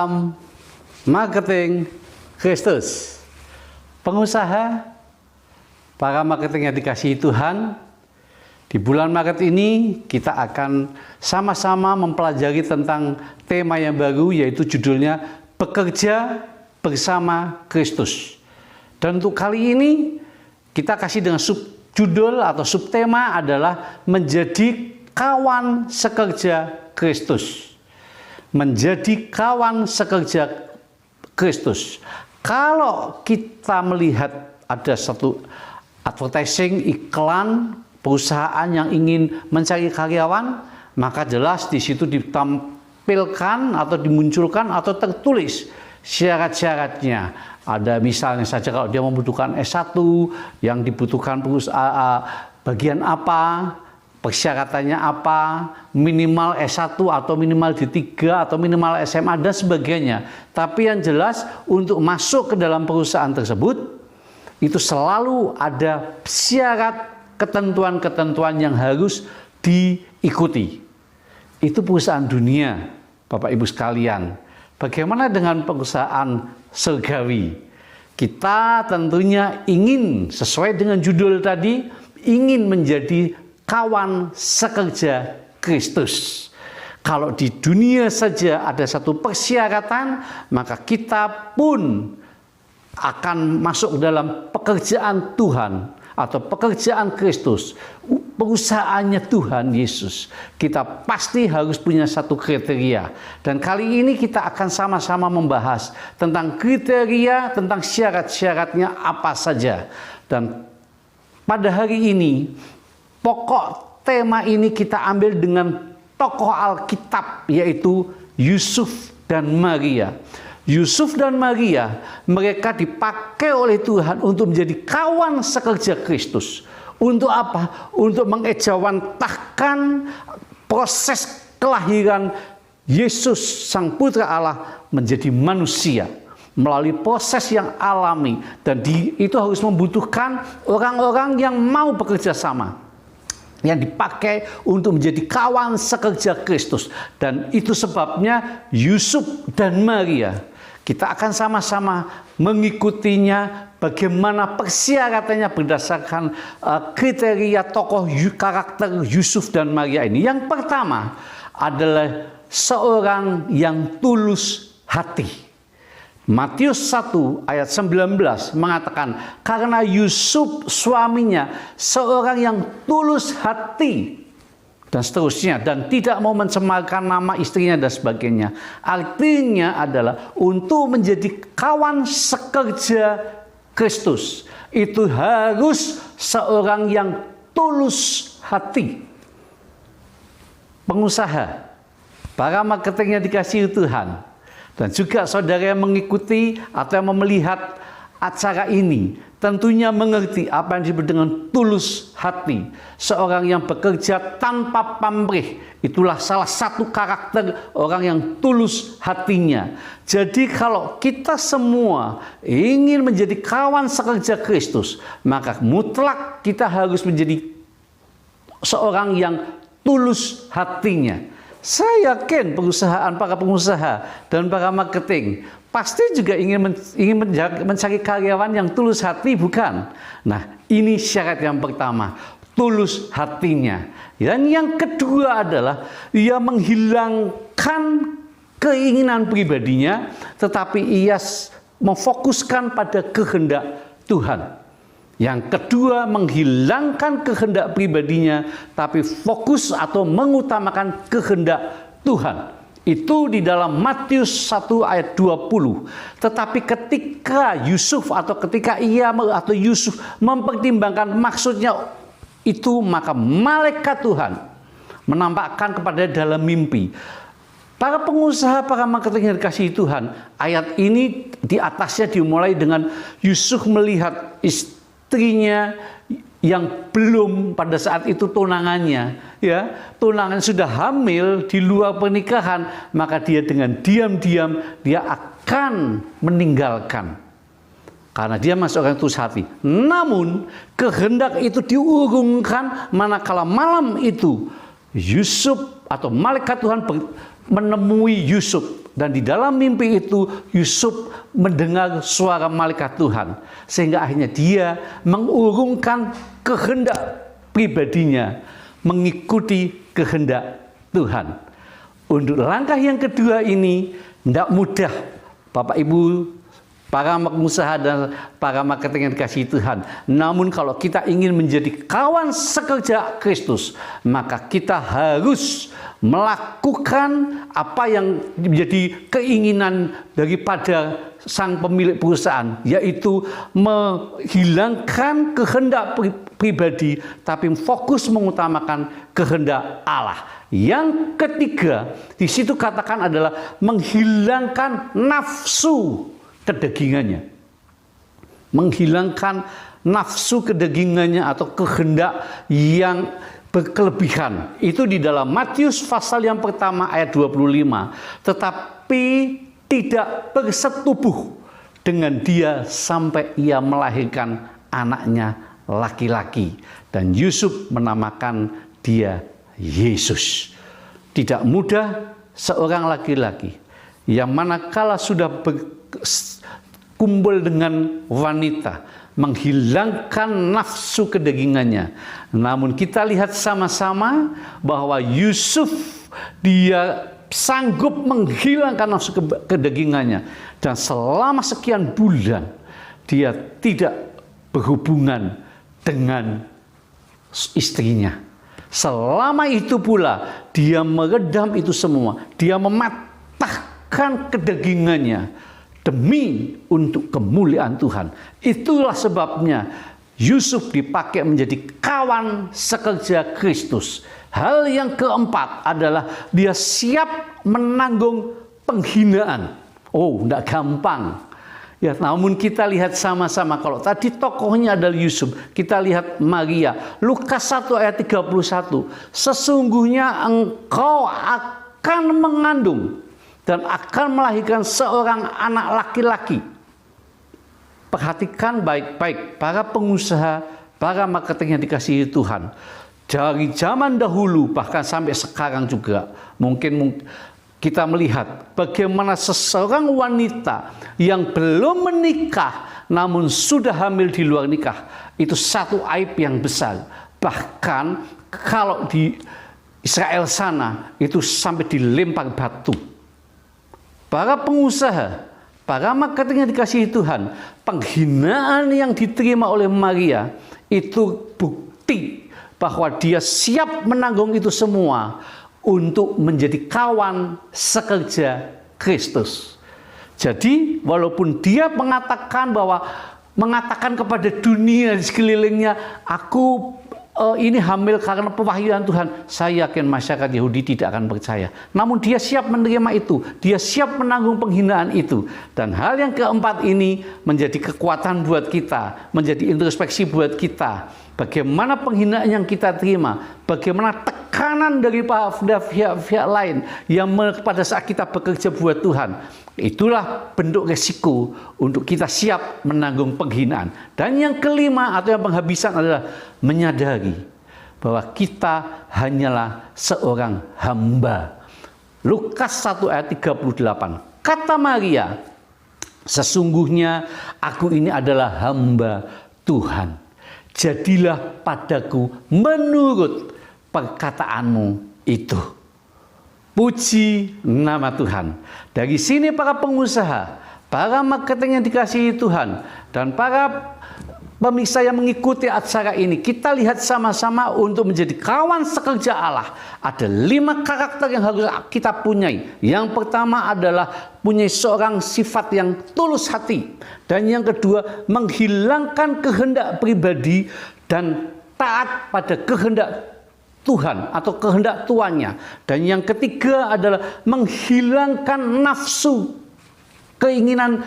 Salam marketing Kristus. Pengusaha, para marketing yang dikasihi Tuhan, di bulan Maret ini kita akan sama-sama mempelajari tentang tema yang baru, yaitu judulnya Bekerja Bersama Kristus. Dan untuk kali ini kita kasih dengan subjudul atau subtema adalah menjadi kawan sekerja Kristus. Menjadi kawan sekerja Kristus. Kalau kita melihat ada satu advertising, iklan perusahaan yang ingin mencari karyawan, maka jelas di situ ditampilkan atau dimunculkan atau tertulis syarat-syaratnya. Ada misalnya saja kalau dia membutuhkan S1, yang dibutuhkan perusahaan bagian apa, persyaratannya apa, minimal S1 atau minimal D3 atau minimal SMA dan sebagainya. Tapi yang jelas untuk masuk ke dalam perusahaan tersebut itu selalu ada syarat, ketentuan-ketentuan yang harus diikuti. Itu perusahaan dunia, Bapak Ibu sekalian. Bagaimana dengan perusahaan surgawi? Kita tentunya ingin, sesuai dengan judul tadi, ingin menjadi kawan sekerja Kristus. Kalau di dunia saja ada satu persyaratan, maka kita pun akan masuk dalam pekerjaan Tuhan atau pekerjaan Kristus, perusahaannya Tuhan Yesus. Kita pasti harus punya satu kriteria. Dan kali ini kita akan sama-sama membahas tentang kriteria, tentang syarat-syaratnya apa saja. Dan pada hari ini pokok tema ini kita ambil dengan tokoh Alkitab, yaitu Yusuf dan Maria. Yusuf dan Maria, mereka dipakai oleh Tuhan untuk menjadi kawan sekerja Kristus. Untuk apa? Untuk mengejawantahkan proses kelahiran Yesus, Sang Putra Allah, menjadi manusia melalui proses yang alami. Dan itu harus membutuhkan orang-orang yang mau bekerja sama, yang dipakai untuk menjadi kawan sekerja Kristus. Dan itu sebabnya Yusuf dan Maria, kita akan sama-sama mengikutinya, bagaimana persyaratannya berdasarkan kriteria tokoh karakter Yusuf dan Maria ini. Yang pertama adalah seorang yang tulus hati. Matius 1 ayat 19 mengatakan, karena Yusuf suaminya seorang yang tulus hati, dan seterusnya, dan tidak mau mencemarkan nama istrinya dan sebagainya. Artinya adalah untuk menjadi kawan sekerja Kristus itu harus seorang yang tulus hati. Pengusaha, para marketing yang dikasihi Tuhan, dan juga saudara yang mengikuti atau yang melihat acara ini, tentunya mengerti apa yang disebut dengan tulus hati. Seorang yang bekerja tanpa pamrih, itulah salah satu karakter orang yang tulus hatinya. Jadi kalau kita semua ingin menjadi kawan sekerja Kristus, maka mutlak kita harus menjadi seorang yang tulus hatinya. Saya yakin para pengusaha dan para marketing pasti juga ingin mencari karyawan yang tulus hati, bukan? Nah, ini syarat yang pertama, tulus hatinya. Dan yang kedua adalah ia menghilangkan keinginan pribadinya, tetapi ia memfokuskan pada kehendak Tuhan. Yang kedua, menghilangkan kehendak pribadinya, tapi fokus atau mengutamakan kehendak Tuhan. Itu di dalam Matius 1 ayat 20. Tetapi ketika Yusuf atau ketika Yusuf mempertimbangkan maksudnya itu, maka malaikat Tuhan menampakkan kepada dalam mimpi. Para pengusaha, para marketing yang dikasihi Tuhan, ayat ini di atasnya dimulai dengan Yusuf melihat istrinya yang belum pada saat itu tunangannya, tunangan sudah hamil di luar pernikahan, maka dia dengan diam-diam dia akan meninggalkan karena dia masih orang tulus hati. Namun kehendak itu diurungkan manakala malam itu Yusuf atau malaikat Tuhan menemui Yusuf Dan di dalam mimpi itu Yusuf mendengar suara malaikat Tuhan. Sehingga akhirnya dia mengurungkan kehendak pribadinya, mengikuti kehendak Tuhan. Untuk langkah yang kedua ini tidak mudah, Bapak Ibu, para pengusaha dan para marketing yang dikasihi Tuhan. Namun kalau kita ingin menjadi kawan sekerja Kristus, maka kita harus melakukan apa yang menjadi keinginan daripada sang pemilik perusahaan, yaitu menghilangkan kehendak pribadi, tapi fokus mengutamakan kehendak Allah. Yang ketiga, di situ katakan adalah menghilangkan nafsu kedagingannya. Menghilangkan nafsu kedagingannya atau kehendak yang berkelebihan. Itu di dalam Matius pasal yang pertama ayat 25. Tetapi tidak bersetubuh dengan dia sampai ia melahirkan anaknya laki-laki. Dan Yusuf menamakan dia Yesus. Tidak mudah seorang laki-laki yang manakala sudah berkumpul dengan wanita, menghilangkan nafsu kedagingannya. Namun kita lihat sama-sama bahwa Yusuf dia sanggup menghilangkan nafsu kedagingannya. Dan selama sekian bulan dia tidak berhubungan dengan istrinya. Selama itu pula dia meredam itu semua. Dia mematahkan kedagingannya demi untuk kemuliaan Tuhan. Itulah sebabnya Yusuf dipakai menjadi kawan sekerja Kristus. Hal yang keempat adalah dia siap menanggung penghinaan. Oh, tidak gampang. Ya, namun kita lihat sama-sama, kalau tadi tokohnya adalah Yusuf, kita lihat Maria. Lukas 1 ayat 31. Sesungguhnya engkau akan mengandung dan akan melahirkan seorang anak laki-laki. Perhatikan baik-baik para pengusaha, para marketing yang dikasihi Tuhan. Dari zaman dahulu bahkan sampai sekarang juga mungkin kita melihat bagaimana seseorang wanita yang belum menikah namun sudah hamil di luar nikah. Itu satu aib yang besar. Bahkan kalau di Israel sana itu sampai dilempar batu. Para pengusaha, para marketing yang dikasihi Tuhan, penghinaan yang diterima oleh Maria itu bukti bahwa dia siap menanggung itu semua untuk menjadi kawan sekerja Kristus. Jadi walaupun dia mengatakan kepada dunia di sekelilingnya, aku ini hamil karena pewahyuan Tuhan, saya yakin masyarakat Yahudi tidak akan percaya. Namun dia siap menerima itu, dia siap menanggung penghinaan itu. Dan hal yang keempat ini menjadi kekuatan buat kita, menjadi introspeksi buat kita. Bagaimana penghinaan yang kita terima, bagaimana tekanan dari pihak-pihak lain yang pada saat kita bekerja buat Tuhan. Itulah bentuk resiko untuk kita siap menanggung penghinaan. Dan yang kelima atau yang penghabisan adalah menyadari bahwa kita hanyalah seorang hamba. Lukas 1 ayat 38. Kata Maria, sesungguhnya aku ini adalah hamba Tuhan. Jadilah padaku menurut perkataanmu itu. Puji nama Tuhan. Dari sini para pengusaha, para marketing yang dikasihi Tuhan, dan para pemirsa yang mengikuti acara ini, kita lihat sama-sama untuk menjadi kawan sekerja Allah. Ada 5 karakter yang harus kita punyai. Yang pertama adalah punya seorang sifat yang tulus hati. Dan yang kedua, menghilangkan kehendak pribadi dan taat pada kehendak Tuhan atau kehendak tuannya. Dan yang ketiga adalah menghilangkan nafsu keinginan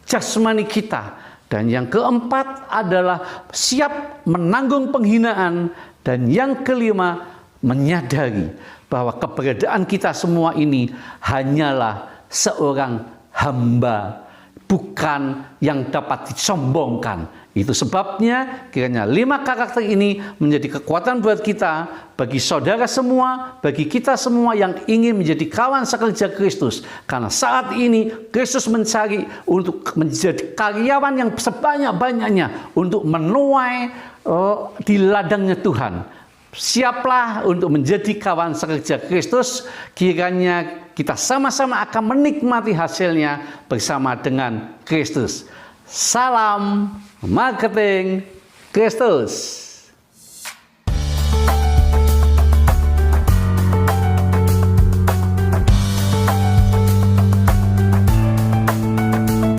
jasmani kita. Dan yang keempat adalah siap menanggung penghinaan. Dan yang kelima, menyadari bahwa keberadaan kita semua ini hanyalah seorang hamba, bukan yang dapat disombongkan. Itu sebabnya kiranya 5 karakter ini menjadi kekuatan buat kita, bagi saudara semua, bagi kita semua yang ingin menjadi kawan sekerja Kristus. Karena saat ini Kristus mencari untuk menjadi karyawan yang sebanyak-banyaknya untuk menuai di ladangnya Tuhan. Siaplah untuk menjadi kawan sekerja Kristus. Kiranya kita sama-sama akan menikmati hasilnya bersama dengan Kristus. Salam marketing Kristus.